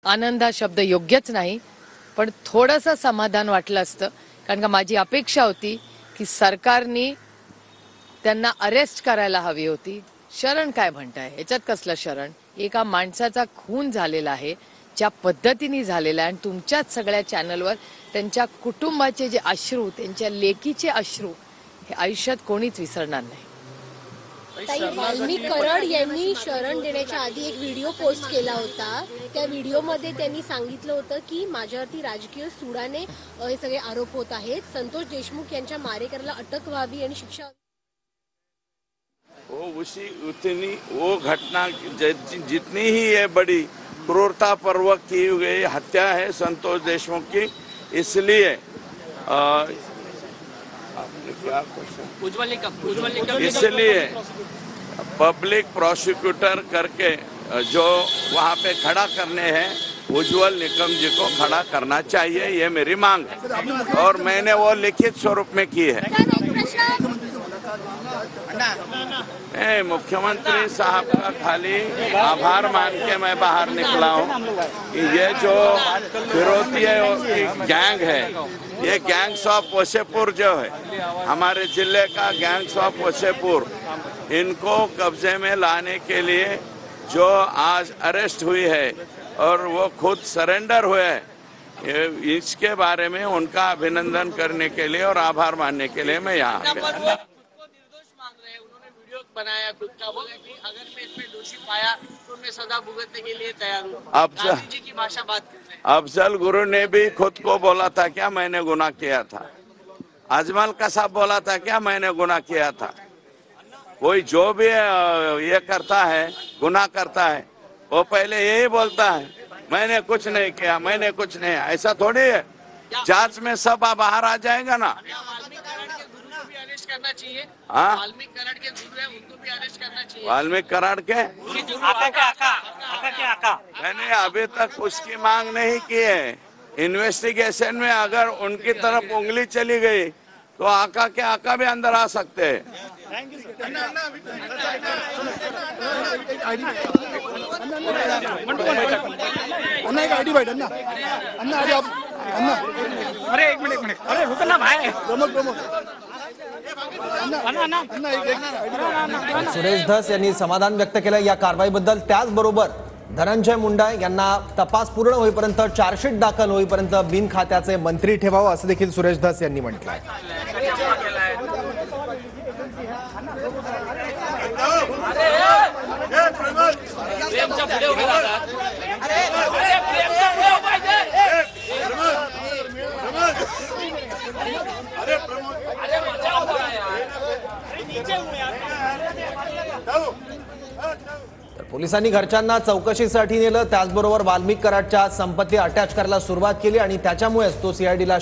आनंद हा शब्द योग्यच नाही, पण थोडंसं समाधान वाटलं असतं, कारण का माझी अपेक्षा होती की सरकारने त्यांना अरेस्ट करायला हवी होती. शरण काय म्हणताय, याच्यात कसलं शरण? एका माणसाचा खून झालेला आहे, ज्या पद्धतीने झालेला आहे, आणि तुमच्याच सगळ्या चॅनलवर त्यांच्या कुटुंबाचे जे अश्रू, त्यांच्या लेकीचे अश्रू, हे आयुष्यात कोणीच विसरणार नाही. वाल्मिक कराड यांनी शरण देण्याच्या आधी एक व्हिडिओ पोस्ट केला होता. त्या व्हिडिओमध्ये त्यांनी सांगितलं होतं की माझ्यावरती राजकीय सुडाने हे सगळे आरोप होत आहेत. संतोष देशमुख यांच्या मारेकऱ्याला अटक व्हावी आणि शिक्षा. वो घटना जितनी ही ये बड़ी क्रूरता पूर्वक की गई हत्या है संतोष देशमुख की, इसलिए इसलिए पब्लिक प्रोसिक्यूटर करके जो वहाँ पे खड़ा करने हैं उज्जवल निकम जी को खड़ा करना चाहिए, ये मेरी मांग है और मैंने वो लिखित स्वरूप में की है। मुख्यमंत्री साहब का खाली आभार मान के मैं बाहर निकला हूँ कि ये जो विरोधी गैंग है, ये गैंग्स ऑफ वसेपुर जो है, हमारे जिले का गैंग्स ऑफ वसेपुर, इनको कब्जे में लाने के लिए जो आज अरेस्ट हुई है और वो खुद सरेंडर हुए हैं, इसके बारे में उनका अभिनंदन करने के लिए और आभार मानने के लिए मैं यहाँ आ गया। बनाया खुद का, बोला कि अगर मैं इसमें दोषी पाया तो मैं सजा भुगतने के लिए तैयार हूँ। गांधी जी की भाषा बात कर रहे हैं। अफजल गुरु ने भी खुद को बोला था क्या मैंने गुनाह किया था? अजमल कसाब बोला था क्या मैंने गुनाह किया था? कोई जो भी ये करता है, गुनाह करता है, वो पहले यही बोलता है मैंने कुछ नहीं किया, मैंने कुछ नहीं। ऐसा थोड़ी है, जांच में सब बाहर आ जाएगा ना। करना चाहिए। हाँ, वाल्मीकि कराड़ के गुरु हैं, उनको भी अरेस्ट करना चाहिए। वाल्मीकि कराड़ के आका मैंने अभी तक उसकी मांग नहीं की है। इन्वेस्टिगेशन में अगर उनकी तरफ उंगली चली गई तो आका के आका भी अंदर आ सकते हैं। अरे एक मिनट अरे रुको ना भाई। सुरेश धस यांनी समाधान व्यक्त केलं या कारवाईबद्दल. त्याचबरोबर धनंजय मुंडे यांना तपास पूर्ण होईपर्यंत, चार्जशीट दाखल होईपर्यंत बिन खात्याचे मंत्री ठेवावं असं देखील सुरेश धस यांनी म्हटलं आहे. पोलिसांनी घरच्यांना चौकशीसाठी नेलं. त्याचबरोबर वाल्मिक कराडच्या संपत्ती अटॅच करायला सुरुवात केली आणि त्याच्यामुळेच तो सीआयडीला